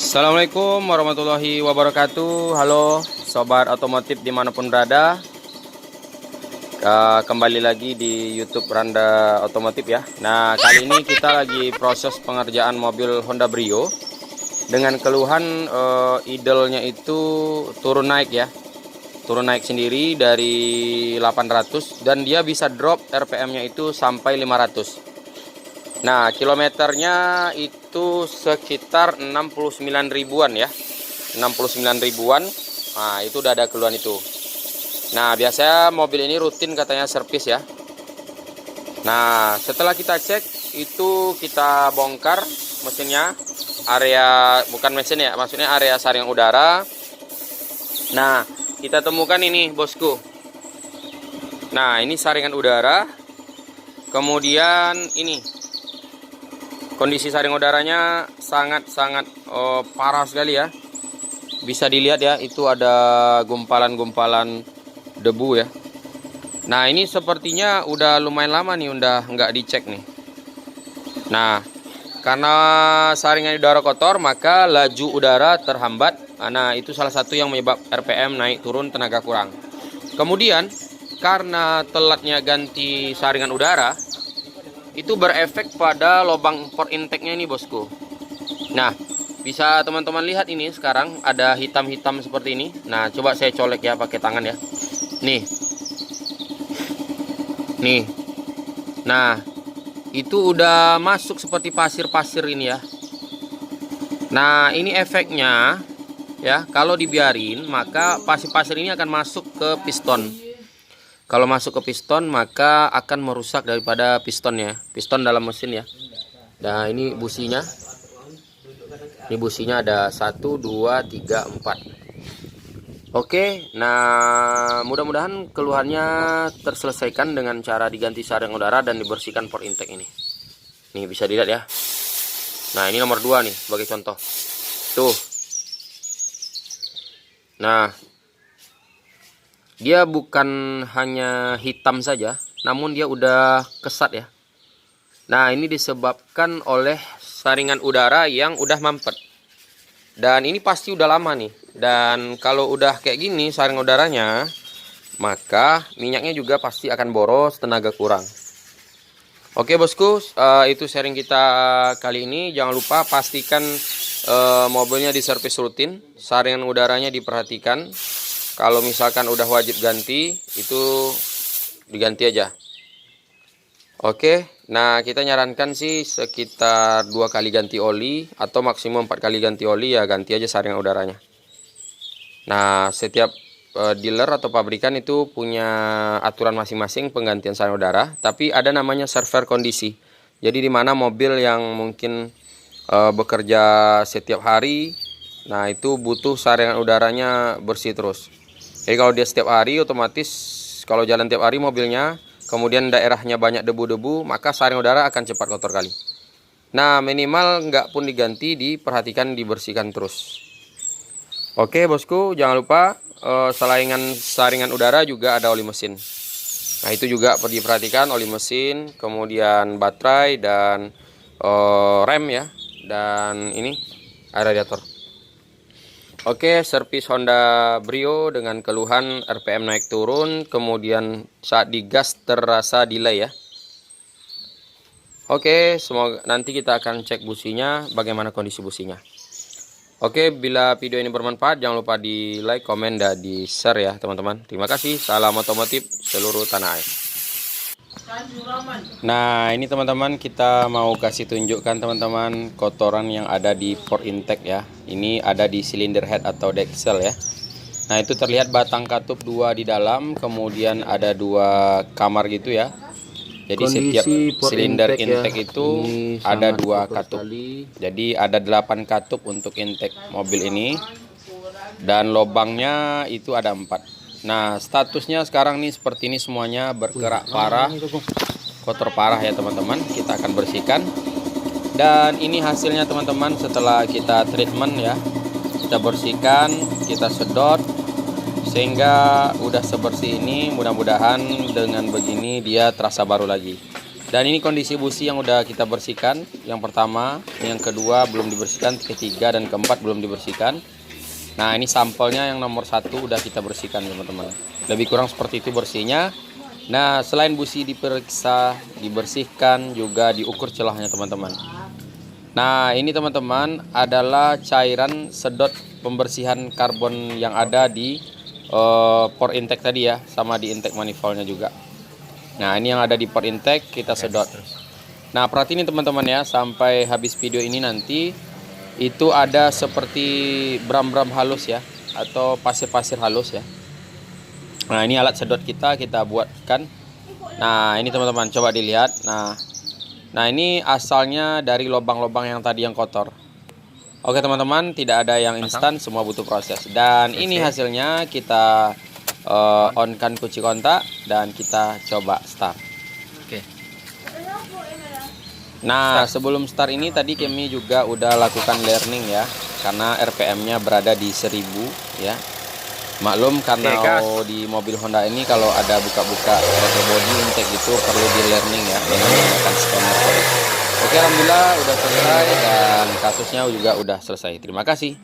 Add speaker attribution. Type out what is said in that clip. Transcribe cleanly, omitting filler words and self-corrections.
Speaker 1: Assalamualaikum warahmatullahi wabarakatuh. Halo sobat otomotif dimanapun berada, kembali lagi di YouTube Randa Otomotif ya. Nah, kali ini kita lagi proses pengerjaan mobil Honda Brio dengan keluhan idle-nya itu turun naik ya, turun naik sendiri dari 800 dan dia bisa drop RPM-nya itu sampai 500. Nah, kilometernya itu sekitar 69 ribuan ya. 69 ribuan. Nah, itu udah ada keluhan itu. Nah, biasanya mobil ini rutin katanya servis ya. Nah, setelah kita cek, itu kita bongkar mesinnya. Area, bukan mesin ya, maksudnya area saringan udara. Nah, kita temukan ini bosku. Nah, ini saringan udara. Kemudian ini kondisi saring udaranya sangat-sangat parah sekali ya. Bisa dilihat ya, itu ada gumpalan-gumpalan debu ya. Nah, ini sepertinya udah lumayan lama nih, udah nggak dicek nih. Nah, karena saringan udara kotor, maka laju udara terhambat. Nah, itu salah satu yang menyebab RPM naik turun, tenaga kurang. Kemudian, karena telatnya ganti saringan udara, itu berefek pada lubang port intake-nya ini bosku. Nah, bisa teman-teman lihat ini sekarang ada hitam-hitam seperti ini. Nah, coba saya colek ya pakai tangan ya. Nih. Nih. Nah, itu udah masuk seperti pasir-pasir ini ya. Nah, ini efeknya ya, kalau dibiarin maka pasir-pasir ini akan masuk ke piston. Kalau masuk ke piston maka akan merusak daripada pistonnya, piston dalam mesin ya. Nah, ini businya. Ini businya ada 1, 2, 3, 4. Oke, nah mudah-mudahan keluhannya terselesaikan dengan cara diganti saring udara dan dibersihkan port intake ini. Nih bisa dilihat ya. Nah, ini nomor 2 nih sebagai contoh. Tuh. Nah, dia bukan hanya hitam saja, namun dia udah kesat ya. Nah, ini disebabkan oleh saringan udara yang udah mampet. Dan ini pasti udah lama nih. Dan kalau udah kayak gini saringan udaranya, maka minyaknya juga pasti akan boros, tenaga kurang. Oke bosku, itu sharing kita kali ini. Jangan lupa pastikan mobilnya diservis rutin, saringan udaranya diperhatikan. Kalau misalkan udah wajib ganti, itu diganti aja. Oke, nah kita nyarankan sih sekitar 2 kali ganti oli atau maksimum 4 kali ganti oli ya, ganti aja saringan udaranya. Nah, setiap dealer atau pabrikan itu punya aturan masing-masing penggantian saringan udara, tapi ada namanya server kondisi. Jadi di mana mobil yang mungkin bekerja setiap hari, nah itu butuh saringan udaranya bersih terus. Jadi kalau dia setiap hari, otomatis kalau jalan tiap hari mobilnya, kemudian daerahnya banyak debu-debu, maka saring udara akan cepat kotor kali. Nah, minimal nggak pun diganti, diperhatikan, dibersihkan terus. Oke bosku, jangan lupa saringan udara juga ada oli mesin. Nah, itu juga perlu diperhatikan, oli mesin, kemudian baterai dan rem ya, dan ini radiator. Oke, servis Honda Brio dengan keluhan RPM naik turun, kemudian saat digas terasa delay ya. Oke, semoga nanti kita akan cek businya, bagaimana kondisi businya. Oke, bila video ini bermanfaat, jangan lupa di like, komen, dan di share ya teman-teman. Terima kasih, salam otomotif seluruh tanah air. Nah, ini teman-teman kita mau kasih tunjukkan teman-teman kotoran yang ada di port intake ya. Ini ada di silinder head atau deksel ya. Nah, itu terlihat batang katup 2 di dalam, kemudian ada 2 kamar gitu ya. Jadi setiap silinder intake itu ada 2 katup. Jadi ada 8 katup untuk intake mobil ini. Dan lubangnya itu ada 4. Nah, statusnya sekarang nih seperti ini, semuanya berkerak parah, kotor parah ya teman-teman. Kita akan bersihkan. Dan ini hasilnya teman-teman setelah kita treatment ya. Kita bersihkan, kita sedot sehingga udah sebersih ini. Mudah-mudahan dengan begini dia terasa baru lagi. Dan ini kondisi busi yang udah kita bersihkan. Yang pertama, yang kedua belum dibersihkan, ketiga dan keempat belum dibersihkan. Nah, ini sampelnya yang nomor 1 udah kita bersihkan teman-teman. Lebih kurang seperti itu bersihnya. Nah, selain busi diperiksa, dibersihkan, juga diukur celahnya teman-teman. Nah, ini teman-teman adalah cairan sedot pembersihan karbon yang ada di port intake tadi ya, sama di intake manifoldnya juga. Nah, ini yang ada di port intake kita sedot. Nah, perhatiin teman-teman ya, sampai habis video ini nanti itu ada seperti bram-bram halus ya, atau pasir-pasir halus ya. Nah, ini alat sedot kita buatkan. Nah, ini teman-teman coba dilihat. Nah, ini asalnya dari lubang-lubang yang tadi yang kotor. Oke teman-teman, tidak ada yang instan, semua butuh proses. Dan ini hasilnya, kita on-kan kunci kontak dan kita coba start.
Speaker 2: Oke.
Speaker 1: Nah, sebelum start ini tadi kami juga udah lakukan learning ya, karena RPM-nya berada di 1000 ya. Maklum karena di mobil Honda ini kalau ada buka-buka throttle body intake itu perlu di learning ya, dengan menggunakan scanner code. Oke, alhamdulillah udah selesai dan kasusnya juga udah selesai. Terima kasih.